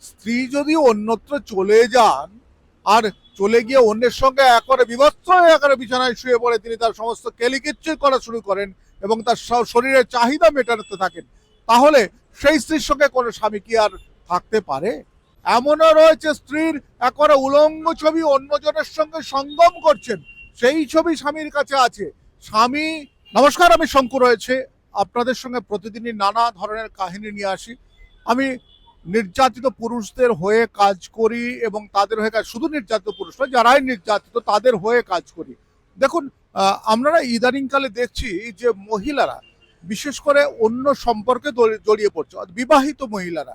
স্ত্রী যদি অন্যত্র চলে যান আর চলে গিয়ে অন্যের সঙ্গে একবারে বিভৎস হয়ে একবারে বিছানায় শুয়ে পড়ে তিনি তার সমস্ত কেলিকিচ্ছির করা শুরু করেন এবং তার শরীরের চাহিদা মেটাতে থাকেন, তাহলে সেই স্ত্রীর সঙ্গে কোনো স্বামী কি আর থাকতে পারে? এমনও রয়েছে স্ত্রীর একবারে উলঙ্গ ছবি অন্যজনের সঙ্গে সঙ্গম করছেন, সেই ছবি স্বামীর কাছে আছে। স্বামী, নমস্কার, আমি শঙ্কর রয়েছে, আপনাদের সঙ্গে প্রতিদিনই নানা ধরনের কাহিনী নিয়ে আসি। আমি নির্যাতিত পুরুষদের হয়ে কাজ করি এবং তাদের হয়ে কাজ, শুধু নির্যাতিত পুরুষ নয়, যারাই নির্যাতিত তাদের হয়ে কাজ করি। দেখুন, আমরা ইদানিংকালে দেখছি যে মহিলারা বিশেষ করে অন্য সম্পর্কে জড়িয়ে পড়ছে, বিবাহিত মহিলারা,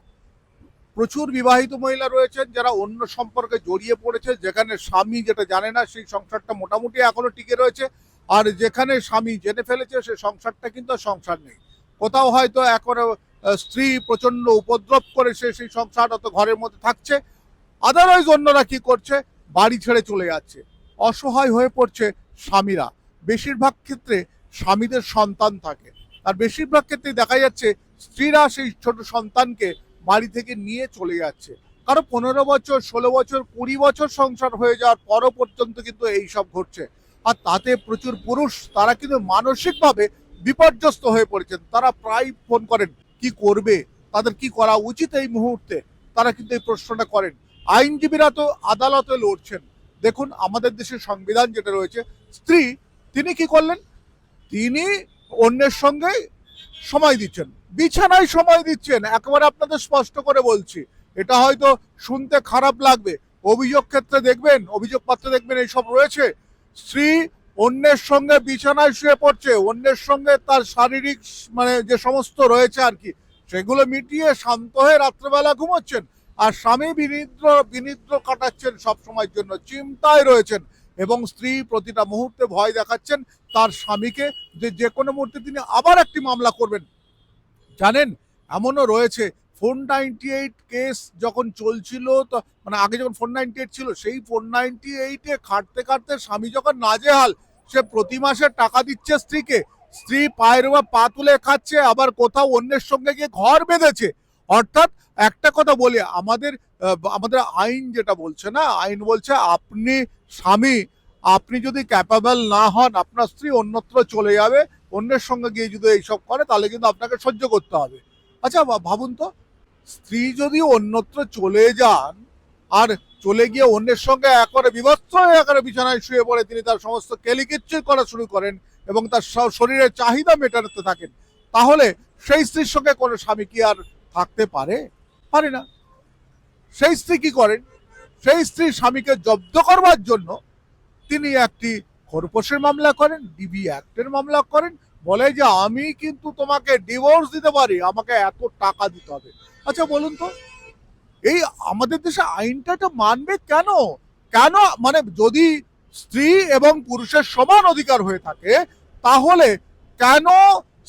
প্রচুর বিবাহিত মহিলা রয়েছেন যারা অন্য সম্পর্কে জড়িয়ে পড়েছে, যেখানে স্বামী যেটা জানে না সেই সংসারটা মোটামুটি এখনো টিকে রয়েছে, আর যেখানে স্বামী জেনে ফেলেছে সেই সংসারটা কিন্তু আর সংসার নেই। কোথাও হয়তো এখন স্ত্রী প্রচন্ড উপদ্রব করে সেই সংসার অত ঘরের মধ্যে থাকছে, আদারওয়াইজ অন্যরা কি করছে, বাড়ি ছেড়ে চলে যাচ্ছে। অসহায় হয়ে পড়ছে স্বামীরা। বেশিরভাগ ক্ষেত্রে স্বামীদের সন্তান থাকে, আর বেশিরভাগ ক্ষেত্রে দেখা যাচ্ছে স্ত্রীরা সেই ছোট সন্তানকে বাড়ি থেকে নিয়ে চলে যাচ্ছে। কারো 15 বছর, 16 বছর, 20 বছর সংসার হয়ে যাওয়ার পরও পর্যন্ত কিন্তু এইসব ঘটছে। আর তাতে প্রচুর পুরুষ তারা কিন্তু মানসিকভাবে বিপর্যস্ত হয়ে পড়েছেন। তারা প্রায় ফোন করেন কি করবে, তাদের কি করা উচিত এই মুহূর্তে, তারা কিন্তু এই প্রশ্নটা করেন। আইনজীবীরা তো আদালতে লড়ছেন। দেখুন, আমাদের দেশের সংবিধান যেটা রয়েছে, স্ত্রী তিনি কি করলেন, তিনি অন্যের সঙ্গে সময় দিচ্ছেন, বিছানায় সময় দিচ্ছেন, একেবারে আপনাদের স্পষ্ট করে বলছি। এটা হয়তো শুনতে খারাপ লাগবে, অভিযোগ ক্ষেত্রে দেখবেন, অভিযোগ পত্রে দেখবেন এইসব রয়েছে। স্ত্রী অন্যের সঙ্গে বিছানায় শুয়ে পড়ছে, অন্যের সঙ্গে তার শারীরিক মানে যে সমস্ত রয়েছে আর কি, সেগুলো মিটিয়ে শান্ত হয়ে রাত্রেবেলা ঘুমোচ্ছেন, আর স্বামী বিনিদ্র বিনিদ্র কাটাচ্ছেন সব সময়ের জন্য, চিন্তায় রয়েছেন, এবং স্ত্রী প্রতিটা মুহূর্তে ভয় দেখাচ্ছেন তার স্বামীকে যে যে কোনো মুহূর্তে তিনি আবার একটি মামলা করবেন। জানেন, এমনও রয়েছে 498 কেস যখন চলছিল, তো মানে আগে যখন 498 ছিল, সেই 498-এ খাটতে খাটতে স্বামী যখন নাজেহাল, সে প্রতি মাসে টাকা দিচ্ছে স্ত্রীকে, স্ত্রী পায়ের উপর পা তুলে খাচ্ছে, আবার কোথাও অন্যের সঙ্গে গিয়ে ঘর বেঁধেছে। অর্থাৎ একটা কথা বলি, আমাদের আমাদের আইন যেটা বলছে না, আইন বলছে আপনি স্বামী, আপনি যদি ক্যাপাবল না হন, আপনার স্ত্রী অন্যত্র চলে যাবে, অন্যের সঙ্গে গিয়ে যদি এইসব করে তাহলে কিন্তু আপনাকে সহ্য করতে হবে। আচ্ছা ভাবুন তো, স্ত্রী যদি অন্যত্র চলে যান আর চলে গিয়ে অন্যের সঙ্গে একবারে বিভৎস হয়ে একবারে বিছানায় শুয়ে পড়ে তিনি তার সমস্ত কেলিকিচ্ছির করা শুরু করেন এবং তার শরীরের চাহিদা মেটাতে থাকেন, তাহলে সেই স্ত্রীর সঙ্গে কোনো স্বামী কি আর থাকতে পারে? পারে না। সেই স্ত্রী কি করেন, সেই স্ত্রী স্বামীকে জব্দ করবার জন্য তিনি একটি খোরপোশের মামলা করেন, ডিভি অ্যাক্টের মামলা করেন, বলে যে আমি কিন্তু তোমাকে ডিভোর্স দিতে পারি, আমাকে এত টাকা দিতে হবে। আচ্ছা বলুন তো, এই আমাদের দেশে আইনটা এটা মানবে কেন? কেন মানে যদি স্ত্রী এবং পুরুষের সমান অধিকার হয়ে থাকে, তাহলে কেন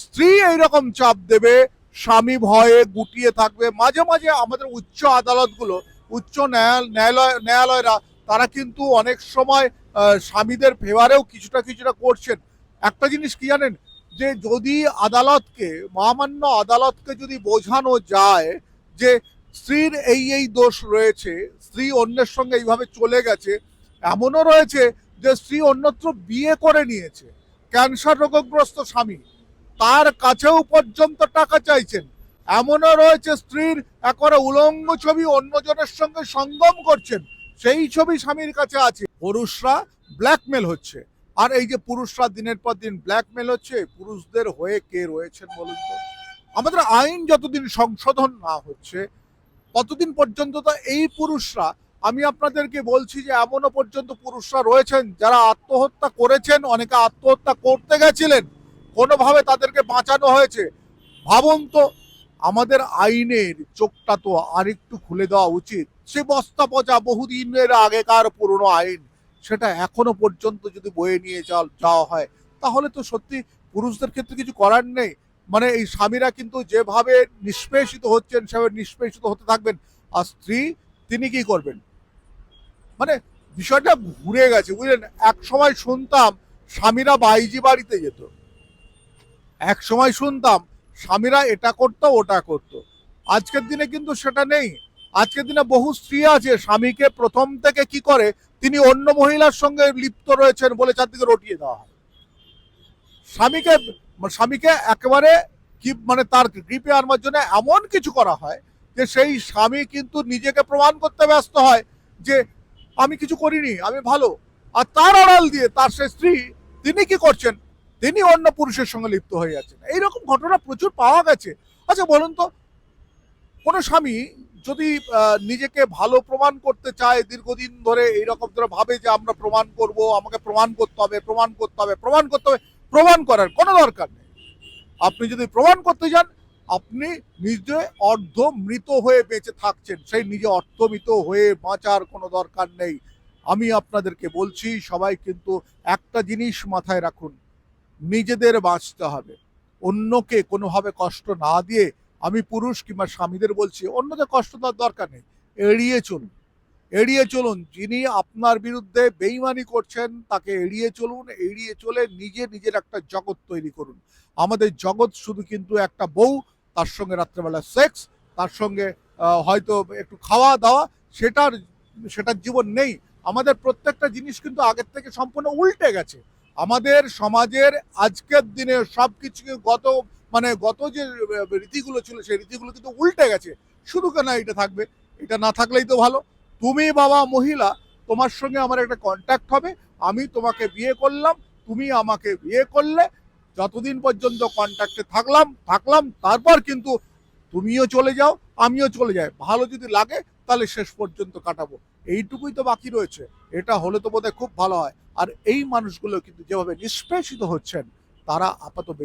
স্ত্রী এইরকম চাপ দেবে, স্বামী ভয়ে গুটিয়ে থাকবে? মাঝে মাঝে আমাদের উচ্চ আদালতগুলো, উচ্চ ন্যায়ালয়রা, তারা কিন্তু অনেক সময় স্বামীদের ফেভারেও কিছুটা কিছুটা করছেন। একটা জিনিস কি জানেন, যে যদি আদালতকে, মহামান্য আদালতকে যদি বোঝানো যায় যে স্ত্রীর এই এই দোষ রয়েছে, স্ত্রী অন্যের সঙ্গে এইভাবে চলে গেছে, এমনও রয়েছে যে স্ত্রী অন্যত্র বিয়ে করে নিয়েছে, ক্যান্সার রোগগ্রস্ত স্বামী, তার কাছেও পর্যন্ত টাকা চাইছেন। এমনও রয়েছে স্ত্রীর একবারে উলঙ্গ ছবি অন্যজনের সঙ্গে সঙ্গম করছেন, সেই ছবি স্বামীর কাছে আছে। পুরুষরা ব্ল্যাকমেল হচ্ছে, আর এই যে পুরুষরা দিনের পর দিন ব্ল্যাকমেল হচ্ছে, পুরুষদের হয়ে কে রয়েছেন বলুন তো? আমাদের আইন যতদিন সংশোধন না হচ্ছে ততদিন পর্যন্ত তো এই পুরুষরা, আমি আপনাদেরকে বলছি যে এমনও পর্যন্ত পুরুষরা রয়েছেন যারা আত্মহত্যা করেছেন, অনেকে আত্মহত্যা করতে গেছিলেন, কোনোভাবে তাদেরকে বাঁচানো হয়েছে। ভাবুন তো, আমাদের আইনের চোখটা তো আরেকটু খুলে দেওয়া উচিত। সে বস্তা পচা বহুদিনের আগেকার পুরনো আইন, সেটা এখনো পর্যন্ত যদি বয়ে নিয়ে যাওয়া হয়, তাহলে তো সত্যি পুরুষদের ক্ষেত্রে কিছু করার নেই। মানে এই স্বামীরা কিন্তু যেভাবে নিষ্পেষিত হচ্ছেন সেভাবে নিষ্পেষিত হতে থাকবেন, আর স্ত্রী তিনি কি করবেন? মানে বিষয়টা ঘুরে গেছে, বুঝলেন? এক সময় শুনতাম স্বামীরা বাইজি বাড়িতে যেত, এক সময় শুনতাম স্বামীরা এটা করতো ওটা করতো, আজকের দিনে কিন্তু সেটা নেই। আজকের দিনে বহু স্ত্রী আছে স্বামীকে প্রথম থেকে কি করে তিনি অন্য মহিলার সঙ্গে লিপ্ত রয়েছেন বলে চারদিকে রটিয়ে দেওয়া হয়। স্বামীকে স্বামীকে একেবারে কি মানে তার গ্রিপে আনবার জন্য এমন কিছু করা হয় যে সেই স্বামী কিন্তু নিজেকে প্রমাণ করতে ব্যস্ত হয় যে আমি কিছু করিনি, আমি ভালো। আর তার আড়াল দিয়ে তার সে স্ত্রী তিনি কি করছেন, তিনি অন্য পুরুষের সঙ্গে লিপ্ত হয়ে যাচ্ছেন। এইরকম ঘটনা প্রচুর পাওয়া গেছে। আচ্ছা বলুন তো, কোনো স্বামী যদি নিজেকে ভালো প্রমাণ করতে চায়, দীর্ঘদিন ধরে এইরকম ধরে ভাবে যে আমরা প্রমাণ করব, আমাকে প্রমাণ করতে হবে, প্রমাণ করতে হবে, প্রমাণ করতে হবে, প্রমাণ করার কোনো দরকার নেই। আপনি যদি প্রমাণ করতে যান, আপনি নিজে অর্ধমৃত হয়ে বেঁচে থাকছেন, সেই নিজে অর্ধমৃত হয়ে বাঁচার কোনো দরকার নেই। আমি আপনাদেরকে বলছি, সবাই কিন্তু একটা জিনিস মাথায় রাখুন, নিজেদের বাঁচতে হবে, অন্যকে কোনোভাবে কষ্ট না দিয়ে। আমি পুরুষ কিংবা স্বামীদের বলছি, অন্যদের কষ্ট দেওয়ার দরকার নেই, এড়িয়ে চলুন, এড়িয়ে চলুন। যিনি আপনার বিরুদ্ধে বেইমানি করছেন তাকে এড়িয়ে চলুন, এড়িয়ে চলে নিজে নিজের একটা জগৎ তৈরি করুন। আমাদের জগৎ শুধু কিন্তু একটা বউ, তার সঙ্গে রাত্রেবেলা সেক্স, তার সঙ্গে হয়তো একটু খাওয়া দাওয়া, সেটার জীবন নেই। আমাদের প্রত্যেকটা জিনিস কিন্তু আগের থেকে সম্পূর্ণ উল্টে গেছে। আমাদের সমাজের আজকের দিনে সবকিছু গত যে রীতিগুলো ছিল সেই রীতিগুলো কিন্তু উল্টে গেছে। শুধু কেন এটা থাকবে, এটা না থাকলেই তো ভালো। তুমি বাবা মহিলা, তোমার সঙ্গে আমার একটা কন্ট্যাক্ট হবে, আমি তোমাকে বিয়ে করলাম, তুমি আমাকে বিয়ে করলে, যতদিন পর্যন্ত কন্ট্যাক্টে থাকলাম, তারপর কিন্তু তুমিও চলে যাও, আমিও চলে যাই, ভালো যদি লাগে তাহলে শেষ পর্যন্ত কাটাবো, এইটুকুই তো বাকি রয়েছে। এটা হলে তো বোধহয় খুব ভালো হয়। আর এই মানুষগুলো কিন্তু যেভাবে নিষ্পেষিত হচ্ছেন, তারা আপাতত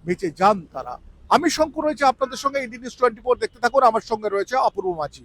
বেঁচে যান তারা। আমি শঙ্কর রয়েছে আপনাদের সঙ্গে, ইন্ডিয়া নিউজ 24 দেখতে থাকুন। আমার সঙ্গে রয়েছে অপূর্ব মাঝি।